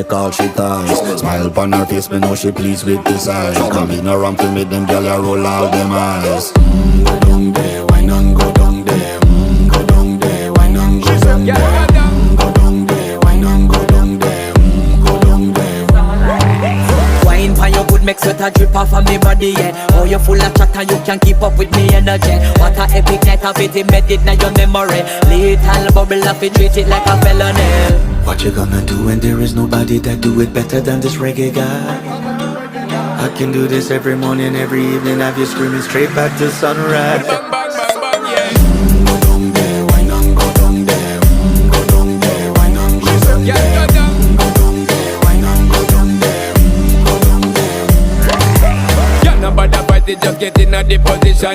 take all she ties. Smile upon her face, me know she pleased with this eyes. Come in a ramp to make them gyal a roll out them eyes. Go down there, wine and go down there. Go down there, wine and go down there. Go down there, wine and go down there. Go down there. Wine for your good make sweat a drip off of me body, yeah. Oh, you full of chatter, you can't keep up with me energy. What a epic night of it, embedded in your memory. Little bubble up, it treat it like a felony. What you gonna do when there is nobody that do it better than this reggae guy? I can do this every morning, every evening, have you screaming straight back to sunrise. Bang, bang, bang, bang, yeah. Go down there, wine and go down there. Go down there, wine and go down there. Go down there, wine and go down there. Go down there. Yeah, nobody fight it, just get in a the position.